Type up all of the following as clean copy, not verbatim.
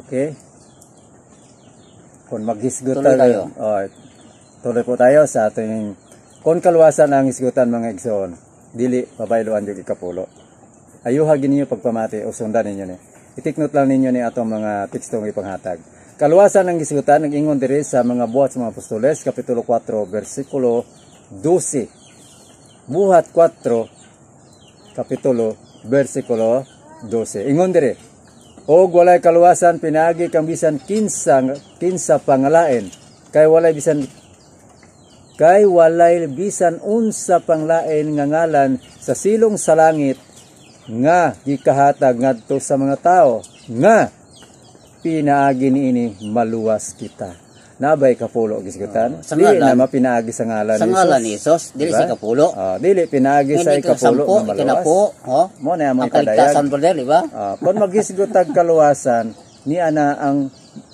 Okay? Kung maghisgutan tayo. Tuloy po tayo sa ating kung kaluwasan ang hisgutan mga igsoon, dili pabayloan yung ikapulo. Ayuhagin ninyo pagpamati o sundan ninyo ni. Itiknot lang ninyo ni atong mga tekstong ipanghatag. Kaluwasan ng hisgutan, nag-ingon diri sa mga buhat sa mga apostoles, Kapitulo 4, versikulo 12. Buhat 4, Kapitulo, versikulo 12. Ingon diri, o walay kaluwasan, pinaagi kang bisan kinsa pangalain, kay walay bisan unsa panglain nga ngalan sa silong sa langit nga gikahatag ngadto sa mga tao nga pinaagi niini maluwas kita. Nabay kapulo gisgutan. Dili na mapinaagi sa ngalan ni Jesus. Sa ngalan ni Jesus, dili sa kapulo. Dili pinaagi sa ikapulo nga maluwas. Mo na mo ikadayag. Di ba? Kung maghisgutag kaluwasan ni ana ang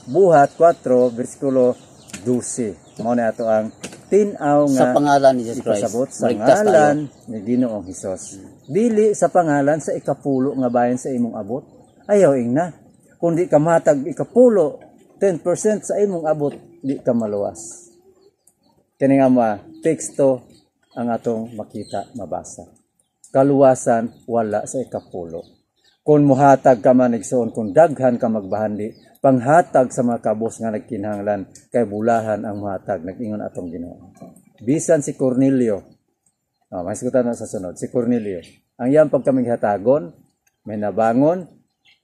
buhat 4 bersikulo 12. Mo na ato ang tinaw nga sa pangalan ni Jesus Christ. Ipasabot sa ngalan ni Ginoong Hesus. Dili sa pangalan sa ikapulo nga bayan sa imong abot. Ayaw ingna. Kung di ka matag ikapulo, 10% sa imong abot, di ka maluwas. Kini nga teksto ang atong makita, mabasa. Kaluwasan, wala sa ikapulo. Kung muhatag ka man igsoon, kung daghan ka magbahandi, panghatag sa mga kabos nga nagkinahanglan, kay bulahan ang muhatag, nag-ingon atong Ginoo. Bisan si Cornelio, masigutan na sa sunod, si Cornelio, ang iyang pagkamigihatagon, may nabangon,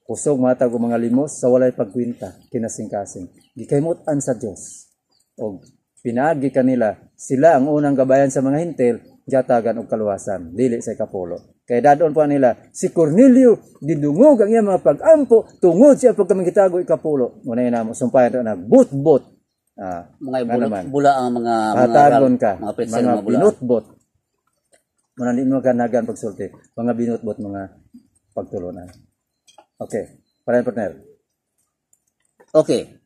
kusog matag og mga limos sa walay pagkwinta kinasing-kasing gikaymutan sa Dios og pinagi kanila sila ang unang gabayan sa mga hintil jatagan og kaluwasan dili sa ikapulo kay dadon pa nila si Cornelio gidungog ang iyang mga pag-ampo tungod siya pagkamigitago ikapulo muna na mo sumpayan na but-but mga bula ang mga hatagon ka mga binutbot muna di mo ganagan pagsulti mga binutbot mga pagtulunan. Okay, partner. Okay.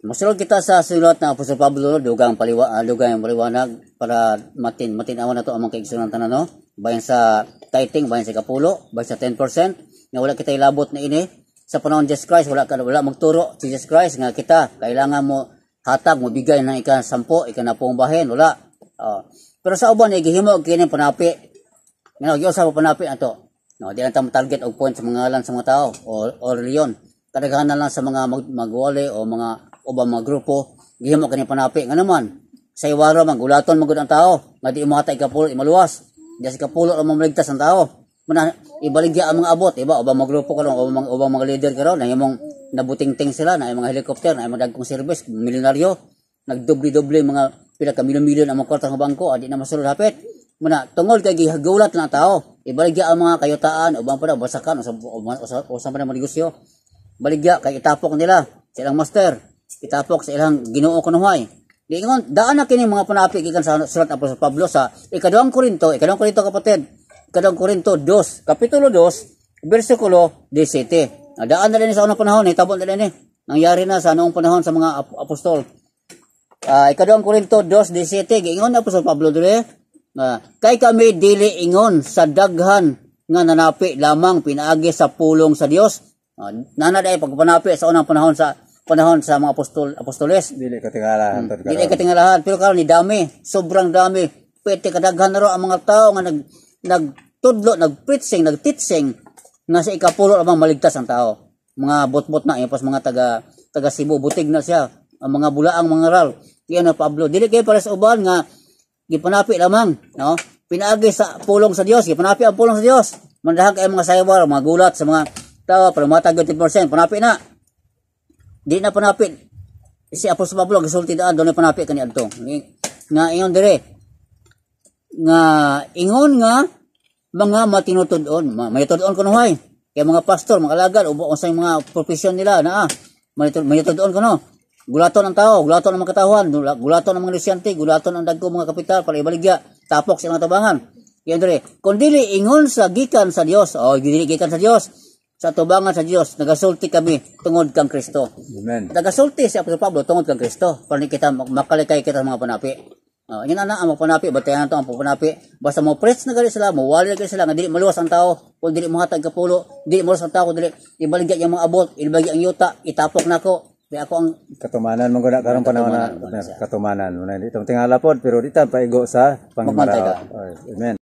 Masulod kita sa sulat ng Apostol Pablo, dugang paliwanag para matinawan na to ang mga kaigsunan tanan no. Bayan sa tithing, bayan sa kapulo, bayan sa 10%, nga wala kita ilabot na ini sa panahon Jesus Christ, wala magturo si Jesus Christ nga kita kailangan mo hatag mo bigay ng ika-10, ika-10 bahin, wala. Pero sa uban gihimo kini panapi. Nga gyud sa panapi ato. No, di lang target og point sa mga ngalan sa mga tao o reliyon. Kadaghanan lang sa mga magwali o mga ubang mga grupo, gihimo kani panapi nga naman. Sa iwara man gulaton magud ang tao, nga di mo hatay kapulo imaluwas. Di sa kapulo ra mamligtas ang tao. Muna ibaligya ang mga abot, iba ubang mga grupo karon o ubang mga leader karon na imong nabuting-ting sila na mga helicopter, na mga dagkong service, milyonaryo, nagdobli-doble mga pila ka milyon ang mga kwarta nga bangko, adi na masulod hapit. Muna tungod kay gihagulat na tao, ibaligya ang mga kayotaan ubang pa basakan o sa mga negosyo. Baligya kay itapok nila sa ilang master, itapok sa ilang Ginoo kunuhay. Diingon daan na kini mga panapi gikan sa sulat ng Apostol Pablo sa ikaduhang Korinto kapatid. Ikaduhang Korinto 2, kapitulo 2, bersikulo 17. Daan na din sa unang panahon, hitabon na din nangyari na sa noong panahon sa mga apostol. Ikaduhang Korinto 2:17 giingon na Apostol Pablo dire. Kay kami dili ingon sa daghan nga nanapi lamang pinaagi sa pulong sa Dios. Nanaday pagpanapi sa unang panahon sa mga apostoles. Dili katingalahan. Dili katingalahan pero karon ni dami, sobrang dami. Pwede kadaghan na ro ang mga tao nga nagtudlo, nagpreaching, nagteaching nga sa ikapulo lamang maligtas ang tao. Mga bot-bot na pas mga taga Cebu butig na siya, ang mga bulaang mga ral. Kaya na Pablo, dili kay para sa uban nga gipanapi lamang, no? Pinaagi sa pulong sa Dios, gipanapi ang pulong sa Dios. Mandahag kay mga saywar, mga gulat sa mga tao para matag 20%, panapi na. Di na panapi. Si Apostol Pablo gisulti daan doon panapi kani adto. Nga ingon dire. Nga ingon nga mga matinutud-on, maytud-on kuno kay mga pastor, mga alagad ubo sa mga profesyon nila na maytud-on kuno. Gulaton ang tao, gulaton ang mga katawhan, gulaton ang mga negosyante, gulaton ang dagko mga kapital para ibaligya, tapok sa mga tabangan. Yan dire, kung dili ingon sa gikan sa Dios, dili gikan sa Dios, sa tubangan sa Dios, nagasulti kami tungod kang Kristo. Amen. Nagasulti si Apostol Pablo tungod kang Kristo para kita makalikay kita mga panapi. Yan ana ang panapi, batayan to ang panapi. Basta mo press na gali sila, mo wali gali sila nga dili maluwas ang tao, kung dili mohatag ka pulo, dili maluwas ang tao, kung dili ibaligya yung mga abot, ibagi ang yuta, itapok nako. Kaya ako ang katumanan mo guna karong panahon na katumanan. Itong tingala pod pero dita paigo sa Magmantay ka. pangmara. Amen.